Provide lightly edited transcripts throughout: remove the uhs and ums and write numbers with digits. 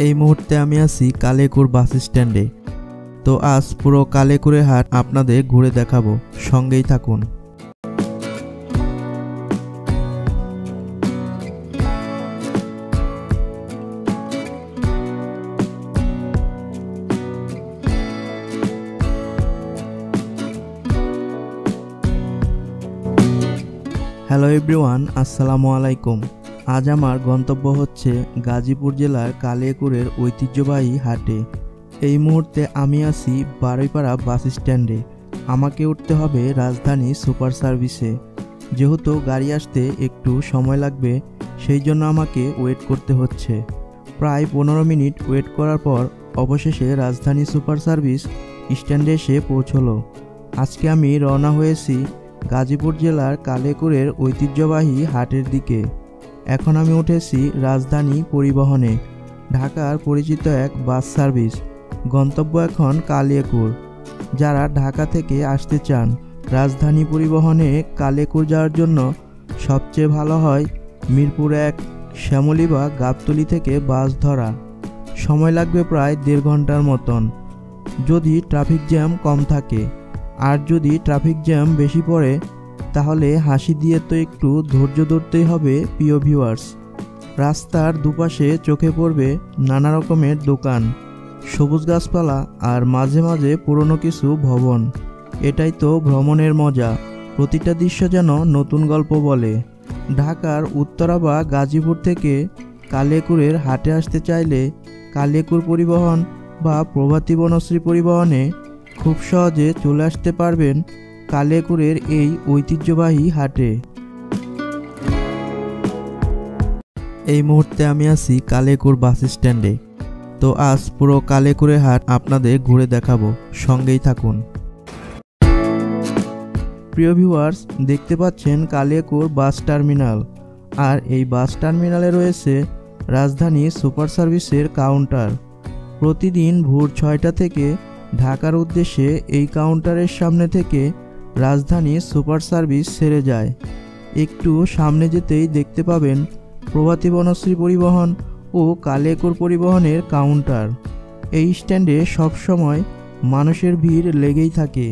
এই মুহূর্তে আমি আছি কালেকুর বাস স্ট্যান্ডে। তো আজ পুরো কালেকুরে হাট আপনাদের ঘুরে দেখাবো, সঙ্গেই থাকুন। হ্যালো এভরিওয়ান, আসসালামু আলাইকুম। আজ আমার গন্তব্য হচ্ছে গাজীপুর জেলার কালিয়াকৈরের ঐতিহ্যবাহী হাটে। এই মুহূর্তে আমি আছি বারুইপাড়া বাস স্ট্যান্ডে। আমাকে উঠতে হবে রাজধানী সুপার সার্ভিসে। যেহেতু গাড়ি আসতে একটু সময় লাগবে, সেই জন্য আমাকে ওয়েট করতে হচ্ছে। প্রায় 15 মিনিট ওয়েট করার পর অবশেষে রাজধানী সুপার সার্ভিস স্ট্যান্ডে এসে পৌঁছলো। আজকে আমি রওনা হয়েছি গাজীপুর জেলার কালিয়াকৈরের ঐতিহ্যবাহী হাটের দিকে। এখন আমি উঠেছি রাজধানী পরিবহনে, ঢাকার পরিচিত এক বাস সার্ভিস। গন্তব্য এখন কালিয়াকৈর। যারা ঢাকা থেকে আসতে চান রাজধানী পরিবহনে কালিয়াকৈর যাওয়ার জন্য সবচেয়ে ভালো হয় মিরপুর 1, শ্যামলী বা গাবতলী থেকে বাস ধরা। সময় লাগবে প্রায় 1.5 ঘন্টার মতন, যদি ট্রাফিক জ্যাম কম থাকে। আর যদি ট্রাফিক জ্যাম বেশি পড়ে তাহলে হাসি দিয়ে তো একটু ধৈর্য ধরতেই হবে প্রিয় ভিউয়ার্স। রাস্তার দুপাশে চোখে পড়বে নানা রকমের দোকান, সবুজ গাছপালা আর মাঝে মাঝে পুরনো কিছু ভবন। এটাই তো ভ্রমণের মজা, প্রতিটা দৃশ্য যেন নতুন গল্প বলে। ঢাকার উত্তরা বা গাজীপুর থেকে কালিয়াকৈরের হাটে আসতে চাইলে কালিয়াকৈর পরিবহন বা প্রভাতী বনশ্রী পরিবহনে খুব সহজে চলে আসতে পারবেন কালিয়াকৈরের এই ঐতিহ্যবাহী হাটে। এই মুহূর্তে আমি আছি কালিয়াকৈর বাস স্ট্যান্ডে। তো আজ পুরো কালিয়াকৈরের হাট আপনাদের ঘুরে দেখাবো, সঙ্গেই থাকুন। প্রিয় ভিউয়ার্স, দেখতে পাচ্ছেন কালিয়াকৈর বাস টার্মিনাল। আর এই বাস টার্মিনালে রয়েছে রাজধানী সুপার সার্ভিসের কাউন্টার। প্রতিদিন ভোর 6টা থেকে ঢাকার উদ্দেশ্যে এই কাউন্টারের সামনে থেকে রাজধানী সুপার সার্ভিস ছেড়ে যায়। একটু সামনে যেতেই দেখতে পাবেন প্রভাতী বনশ্রী পরিবহন ও কালিয়াকৈর পরিবহনের কাউন্টার। এই স্ট্যান্ডে সবসময় মানুষের ভিড় লেগেই থাকে।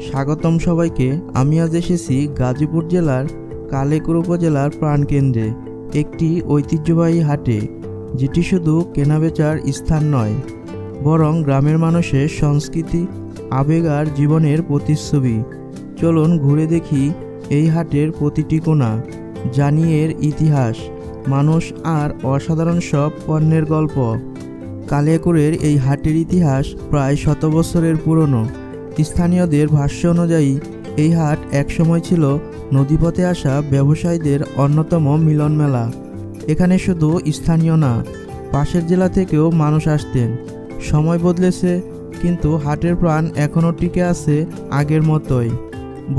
স্বাগতম সবাইকে। আমি আজ এসেছি গাজীপুর জেলার কালিয়াকৈর উপজেলার প্রাণকেন্দ্রে একটি ঐতিহ্যবাহী হাটে, যেটি শুধু কেনাবেচার স্থান নয়, বরং গ্রামের মানুষের সংস্কৃতি, আবেগ আর জীবনের প্রতিচ্ছবি। চলুন ঘুরে দেখি এই হাটের প্রতিটি কোণা, জানি এর ইতিহাস, মানুষ আর অসাধারণ সব পণ্যের গল্প। কালিয়াকৈরের এই হাটের ইতিহাস প্রায় 100 বছরের পুরনো। স্থানীয়দের ভাষ্য অনুযায়ী এই হাট একসময় ছিল নদীপথে আসা ব্যবসায়ীদের অন্যতম মিলন মেলা। এখানে শুধু স্থানীয় না, পাশের জেলা থেকেও মানুষ আসতেন। সময় বদলেছে, কিন্তু হাটের প্রাণ এখনও টিকে আছে আগের মতোই।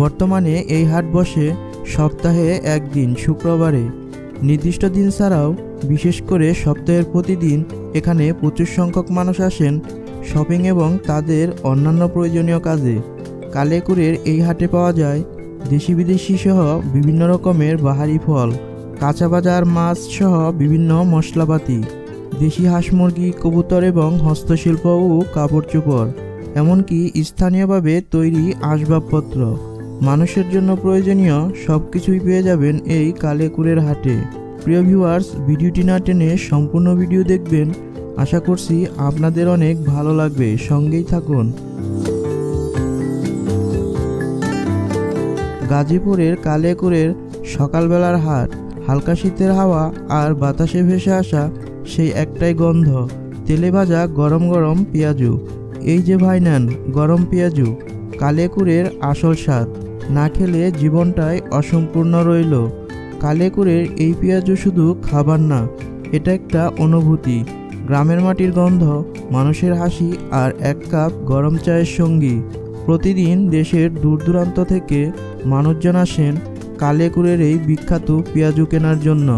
বর্তমানে এই হাট বসে সপ্তাহে একদিন, শুক্রবারে। নির্দিষ্ট দিন ছাড়াও বিশেষ করে সপ্তাহের প্রতিদিন এখানে প্রচুর সংখ্যক মানুষ আসেন শপিং এবং তাদের অন্যান্য প্রয়োজনীয় কাজে। কালিয়াকৈরের এই হাটে পাওয়া যায় দেশি বিদেশি সহ বিভিন্ন রকমের বাহারি ফল, কাঁচা বাজার, মাছ সহ বিভিন্ন মশলাপাতি, দেশি হাঁস মুরগি, কবুতর এবং হস্তশিল্প ও কাপড় চোপড়, এমনকি স্থানীয়ভাবে তৈরি আসবাবপত্র। মানুষের জন্য প্রয়োজনীয় সব কিছুই পেয়ে যাবেন এই কালিয়াকৈরের হাটে। প্রিয় ভিউয়ার্স, ভিডিওটি না টেনে সম্পূর্ণ ভিডিও দেখবেন। আশা করছি আপনাদের অনেক ভালো লাগবে, সঙ্গেই থাকুন। গাজীপুরের কালিয়াকৈরের সকালবেলার হাট, হালকা শীতের হাওয়া আর বাতাসে ভেসে আসা সেই একটাই গন্ধ, তেলে ভাজা গরম গরম পেঁয়াজু। এই যে ভাই নেন গরম পেঁয়াজু, কালিয়াকৈরের আসল স্বাদ। না খেলে জীবনটাই অসম্পূর্ণ রইল। কালিয়াকৈরের এই পেঁয়াজু শুধু খাবার না, এটা একটা অনুভূতি। গ্রামের মাটির গন্ধ, মানুষের হাসি আর 1 কাপ গরম চায়ের সঙ্গী। প্রতিদিন দেশের দূর দূরান্ত থেকে মানুষজন আসেন কালিয়াকৈরের এই বিখ্যাত পেঁয়াজু কেনার জন্য।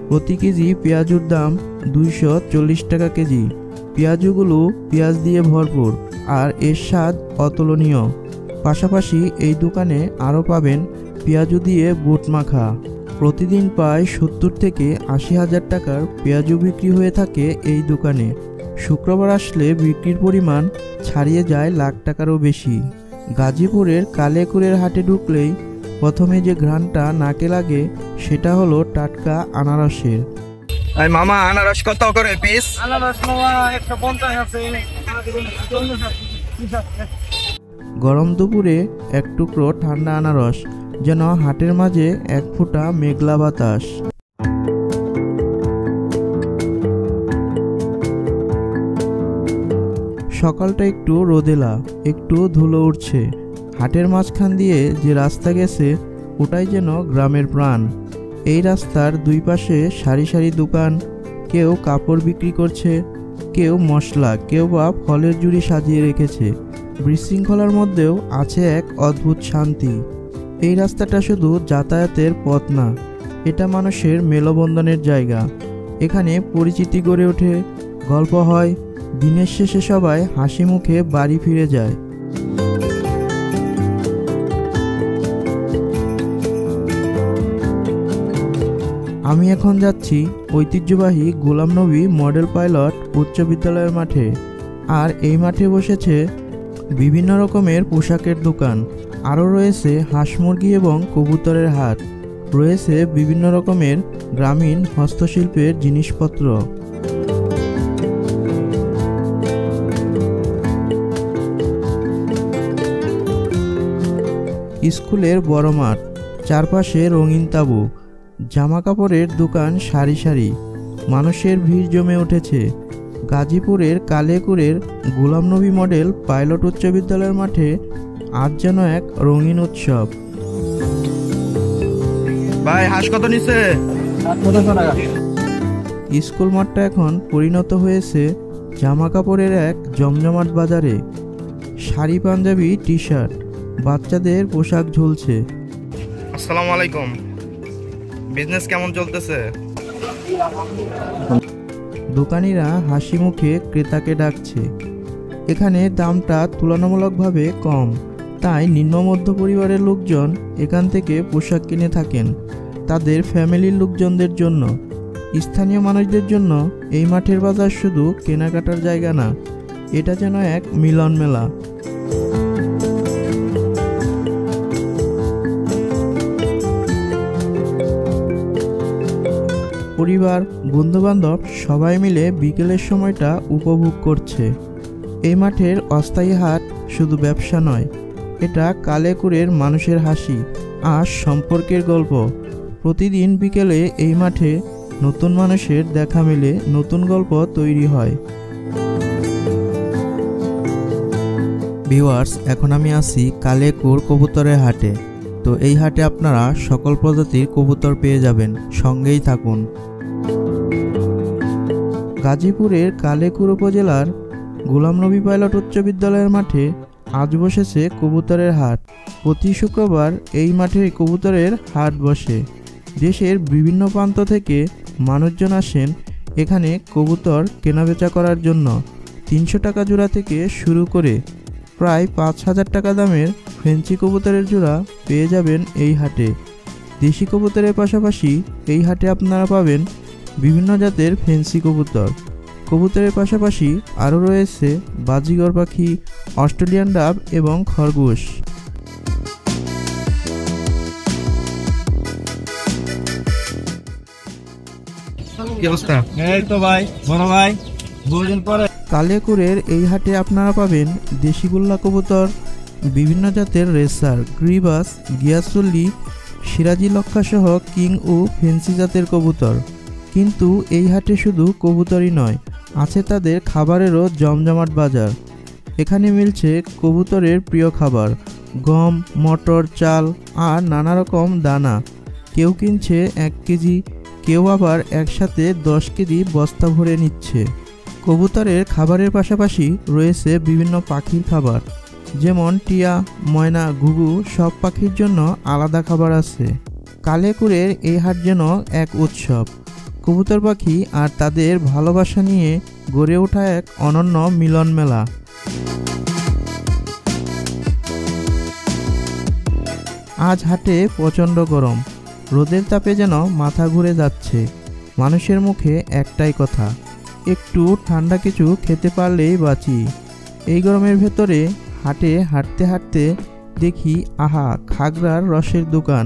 প্রতি কেজি পেঁয়াজুর দাম 240 টাকা কেজি। পেঁয়াজুগুলো পেঁয়াজ দিয়ে ভরপুর আর এর স্বাদ অতুলনীয়। পাশাপাশি এই দোকানে আরও পাবেন পেঁয়াজু দিয়ে বুট মাখা। প্রতিদিন প্রায় 70 থেকে 80 হাজার টাকার পেঁয়াজু বিক্রি হয়ে থাকে এই দোকানে। শুক্রবার আসলে বিক্রির পরিমাণ ছাড়িয়ে যায় লাখ টাকারও বেশি। গাজীপুরের কালিয়াকৈরের হাটে ঢুকলেই প্রথমে যে ঘ্রাণটা নাকে লাগে সেটা হলো টাটকা আনারসের। মামা আনারস কত করে পিস? আনারস মামা 150 আছে। গরম দুপুরে এক টুকরো ঠান্ডা আনারস যেন হাটের মাঝে এক ফোঁটা মেঘলা বাতাস। সকালটা একটু রোদেলা, একটু ধুলো উঠছে। হাটের মাঝখান দিয়ে যে রাস্তা গেছে ওটাই যেন গ্রামের প্রাণ। এই রাস্তার দুই পাশে সারি সারি দোকান, কেউ কাপড় বিক্রি করছে, কেউ মশলা, কেউ বা ফলের ঝুড়ি সাজিয়ে রেখেছে। বিশৃঙ্খলার মধ্যেও আছে এক অদ্ভুত শান্তি। এই রাস্তাটা শুধু যাতায়াতের পথ না, এটা মানুষের মেলবন্ধনের জায়গা। এখানে পরিচিতি গড়ে ওঠে, গল্প হয়, দিনের শেষে সবাই হাসি মুখে বাড়ি ফিরে যায়। আমি এখন যাচ্ছি ঐতিহ্যবাহী গোলাম নবী মডেল পাইলট উচ্চ বিদ্যালয়ের মাঠে। আর এই মাঠে বসেছে বিভিন্ন রকমের পোশাকের দোকান, আরও রয়েছে হাঁস মুরগি এবং কবুতরের হাট, রয়েছে বিভিন্ন রকমের গ্রামীণ হস্তশিল্পের জিনিসপত্র। স্কুলের বড় মাঠ, চারপাশে রঙিন তাঁবু, জামা কাপড়ের দোকান সারি সারি, মানুষের ভিড় জমে উঠেছে। গাজীপুরের কালিয়াকৈরের গোলাম নবী মডেল পাইলট উচ্চ বিদ্যালয়ের মাঠে আজ যেন এক রঙিন উৎসব। ভাই হাঁস কত নিছে? স্কুল মাঠটা এখন পরিণত হয়েছে জামা কাপড়ের এক জমজমাট বাজারে। শাড়ি, পাঞ্জাবি, টি শার্ট, বাচ্চাদের পোশাক ঝুলছে। আসসালামু আলাইকুম। বিজনেস কেমন চলতেছে? দোকানিরা হাসি মুখে ক্রেতাকে ডাকছে। এখানে দামটা তুলনামূলকভাবে কম, তাই নিম্ন মধ্য পরিবারের লোকজন এখান থেকে পোশাক কিনে থাকেন তাদের ফ্যামিলির লোকজনদের জন্য। স্থানীয় মানুষদের জন্য এই মাঠের বাজার শুধু কেনাকাটার জায়গা না, এটা যেন এক মিলন মেলা। পরিবার, বন্ধুবান্ধব সবাই মিলে বিকেলের সময়টা উপভোগ করছে। এই মাঠের অস্থায়ী হাট শুধু ব্যবসা নয়, এটা কালিয়াকৈরের মানুষের হাসি আর সম্পর্কের গল্প। প্রতিদিন বিকেলে এই মাঠে নতুন মানুষের দেখা মেলে, নতুন গল্প তৈরি হয়। ভিউয়ার্স, এখন আমি আছি কালিয়াকৈর কবুতরের হাটে। তো এই হাটে আপনারা সকল প্রজাতির কবুতর পেয়ে যাবেন, সঙ্গেই থাকুন। গাজীপুরের কালিয়াকৈর উপজেলার গোলাম নবী পাইলট উচ্চ বিদ্যালয়ের মাঠে আজ বসেছে কবুতরের হাট। প্রতি শুক্রবার এই মাঠে কবুতরের হাট বসে। দেশের বিভিন্ন প্রান্ত থেকে মানুষজন আসেন এখানে কবুতর কেনাবেচা করার জন্য। 300 টাকা জোড়া থেকে শুরু করে প্রায় 5,000 টাকা দামের ফেন্সি কবুতরের জোড়া পেয়ে যাবেন এই হাটে। দেশি কবুতরের পাশাপাশি এই হাটে আপনারা পাবেন বিভিন্ন জাতের ফেন্সি কবুতর। কবুতরের পাশাপাশি আরও রয়েছে বাজিগর পাখি, অস্ট্রেলিয়ান ডাব এবং খরগোশ। কি অবস্থা? এই তো ভাই, বড় ভাই, দুদিন পরে। কালিয়াকৈরের এই হাটে আপনারা পাবেন দেশি গোল্লা কবুতর, বিভিন্ন জাতের রেসার, গ্রিবাস, গিয়াসুল্লি, সিরাজি লক্ষা সহ কিং ও ফেন্সি জাতের কবুতর। কিন্তু এই হাটে শুধু কবুতরই নয়, আছে তাদের খাবারেরও জমজমাট বাজার। এখানে মিলছে কবুতরের প্রিয় খাবার, গম, মটর, চাল আর নানা রকম দানা। কেউ কিনছে 1 কেজি, কেউ আবার একসাথে 10 কেজি বস্তা ভরে নিচ্ছে। কবুতরের খাবারের পাশাপাশি রয়েছে বিভিন্ন পাখির খাবার, যেমন টিয়া, ময়না, ঘুঘু, সব পাখির জন্য আলাদা খাবার আছে। কালিয়াকৈরের এই হাট যেন এক উৎসব। কবুতর পাখি আর তাদের ভালোবাসা নিয়ে গড়ে ওঠা এক অনন্য মিলন মেলা। আজ হাটে প্রচণ্ড গরম, রোদের তাপে যেন মাথা ঘুরে যাচ্ছে। মানুষের মুখে একটাই কথা, একটু ঠান্ডা কিছু খেতে পারলেই বাঁচি। এই গরমের ভেতরে হাটে হাঁটতে হাঁটতে দেখি আহা, খাগড়ার রসের দোকান।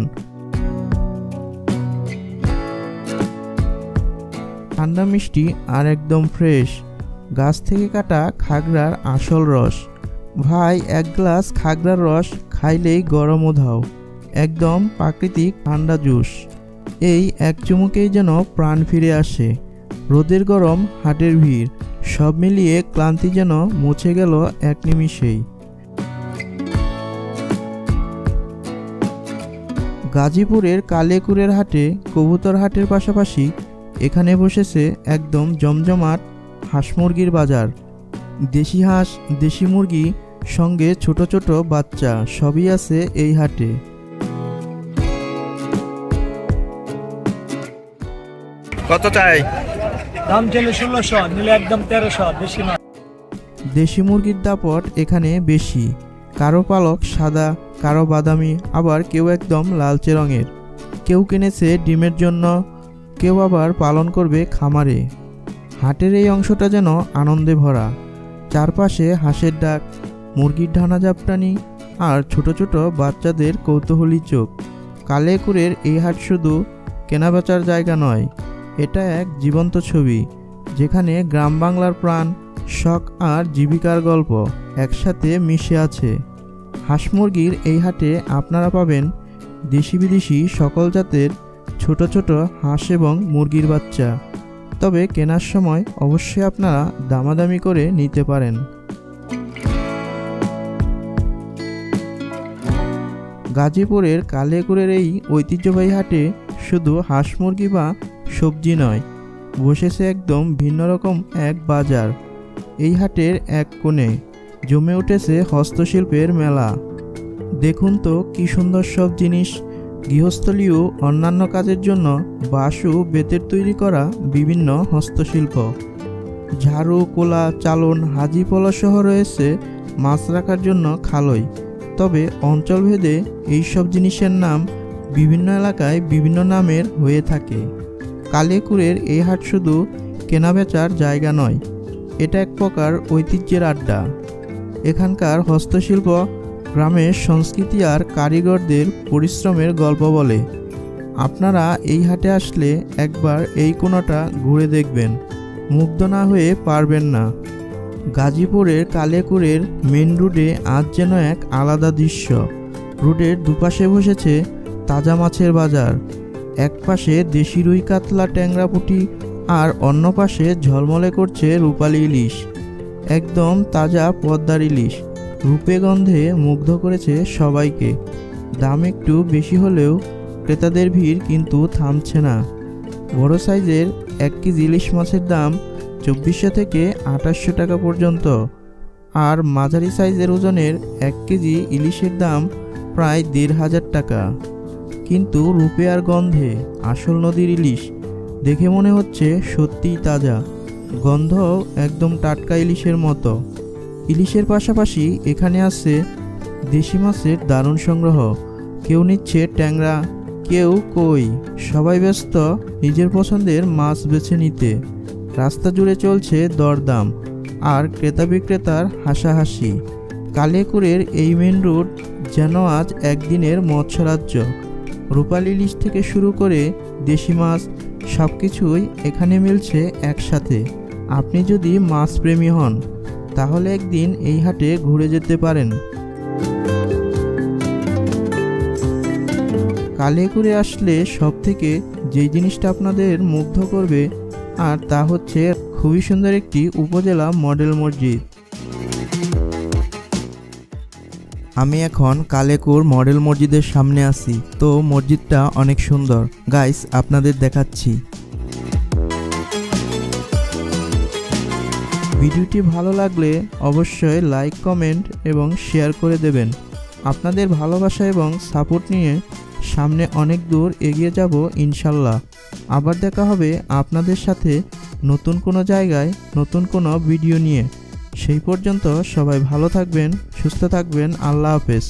ঠান্ডা মিষ্টি আর একদম ফ্রেশ, গাছ থেকে কাটা খাগড়ার আসল রস। ভাই, এক গ্লাস খাগড়ার রস খাইলেই গরম উধাও, একদম প্রাকৃতিক ঠান্ডা জুস। এই এক চুমুকেই যেন প্রাণ ফিরে আসে। রোদের গরম, হাটের ভিড়, সব মিলিয়ে ক্লান্তি যেন মুছে গেল এক নিমিষেই। গাজীপুরের কালিয়াকৈরের হাটে কবুতর হাটের পাশাপাশি এখানে বসেছে একদম জমজমাট হাঁস মুরগির বাজার। দেশি হাঁস, দেশি মুরগি, সঙ্গে ছোট ছোট বাচ্চা সবই আছে এই হাটে। কত চাই? দাম চলে 1600, নিলে একদম 1300, বেশি না। দেশি মুরগির দাপট এখানে বেশি। কারো পালক সাদা, কারো বাদামি, আবার কেউ একদম লালচে রঙের। কেউ কিনেছে ডিমের জন্য, কেউ আবার পালন করবে খামারে। হাটের এই অংশটা যেন আনন্দে ভরা। চারপাশে হাঁসের ডাক, মুরগির ঢানা জাপটানি আর ছোট ছোট বাচ্চাদের কৌতূহলী চোখ। কালিয়াকৈরের এই হাট শুধু কেনাবেচার জায়গা নয়, এটা এক জীবন্ত ছবি, যেখানে গ্রাম বাংলার প্রাণ, শখ আর জীবিকার গল্প একসাথে মিশে আছে। হাঁস মুরগির এই হাটে আপনারা পাবেন দেশি বিদেশি সকল জাতের ছোট ছোট হাঁস এবং মুরগির বাচ্চা। তবে কেনার সময় অবশ্যই আপনারা দামাদামি করে নিতে পারেন। গাজীপুরের কালিয়াকৈরের এই ঐতিহ্যবাহী হাটে শুধু হাঁস মুরগি বা সবজি নয়, বসেছে একদম ভিন্ন রকম এক বাজার। এই হাটের এক কোণে জমে উঠেছে হস্তশিল্পের মেলা। দেখুন তো কি সুন্দর সব জিনিস, গৃহস্থলী ও অন্যান্য কাজের জন্য বাঁশ ও বেতের তৈরি করা বিভিন্ন হস্তশিল্প। ঝাড়ু, কোলা, চালন, হাজি পলা সহ রয়েছে মাছ রাখার জন্য খালই। তবে অঞ্চলভেদে এই সব জিনিসের নাম বিভিন্ন এলাকায় বিভিন্ন নামের হয়ে থাকে। কালিয়াকৈরের এই হাট শুধু কেনাবেচার জায়গা নয়, এটা এক প্রকার ঐতিহ্যের আড্ডা। এখানকার হস্তশিল্প গ্রামের সংস্কৃতি আর কারিগরদের পরিশ্রমের গল্প বলে। আপনারা এই হাটে আসলে একবার এই কোণাটা ঘুরে দেখবেন, মুগ্ধ না হয়ে পারবেন না। গাজীপুরের কালিয়াকৈরের মেন রোডে আজ যেন এক আলাদা দৃশ্য। রোডের দুপাশে বসেছে তাজা মাছের বাজার। এক পাশে দেশি রুই, কাতলা, ট্যাংরা, পুঁটি আর অন্য পাশে ঝলমলে করছে রূপালী ইলিশ, একদম তাজা পদ্মার ইলিশ। রূপে গন্ধে মুগ্ধ করেছে সবাইকে। দাম একটু বেশি হলেও ক্রেতাদের ভিড় কিন্তু থামছে না। বড় সাইজের 1 কেজি ইলিশ মাছের দাম 2400 থেকে 2800 টাকা পর্যন্ত, আর মাঝারি সাইজের ওজনের 1 কেজি ইলিশের দাম প্রায় 1500 টাকা। কিন্তু রূপে আর গন্ধে আসল নদীর ইলিশ দেখে মনে হচ্ছে সত্যিই তাজা, গন্ধ একদম টাটকা ইলিশের মতো। ইলিশের পাশাপাশি এখানে আছে দেশি মাছের দারুণ সংগ্রহ। কেউ নিচ্ছে ট্যাংরা, কেউ কই, সবাই ব্যস্ত নিজের পছন্দের মাছ বেছে নিতে। রাস্তা জুড়ে চলছে দরদাম আর ক্রেতা বিক্রেতার হাসাহাসি। কালিয়াকৈরের এই মেন রোড যেন আজ একদিনের মৎস্যরাজ্য। রূপালী ইলিশ থেকে শুরু করে দেশি মাছ সব কিছুই এখানে মিলছে একসাথে। আপনি যদি মাছ প্রেমী হন তাহলে একদিন এই হাটে ঘুরে যেতে পারেন। কালিয়াকৈরে আসলে সব থেকে যেই জিনিসটা আপনাদের মুগ্ধ করবে আর তা হচ্ছে খুবই সুন্দর একটি উপজেলা মডেল মসজিদ। আমি এখন কালিয়াকৈর মডেল মসজিদের সামনে আছি। তো মসজিদটা অনেক সুন্দর, গাইস আপনাদের দেখাচ্ছি। ভিডিওটি ভালো লাগলে অবশ্যই লাইক, কমেন্ট এবং শেয়ার করে দেবেন। আপনাদের ভালোবাসা এবং সাপোর্ট নিয়ে সামনে অনেক দূর এগিয়ে যাব ইনশাল্লাহ। আবার দেখা হবে আপনাদের সাথে নতুন কোনো জায়গায় নতুন কোনো ভিডিও নিয়ে। সেই পর্যন্ত সবাই ভালো থাকবেন, সুস্থ থাকবেন। আল্লাহ হাফেজ।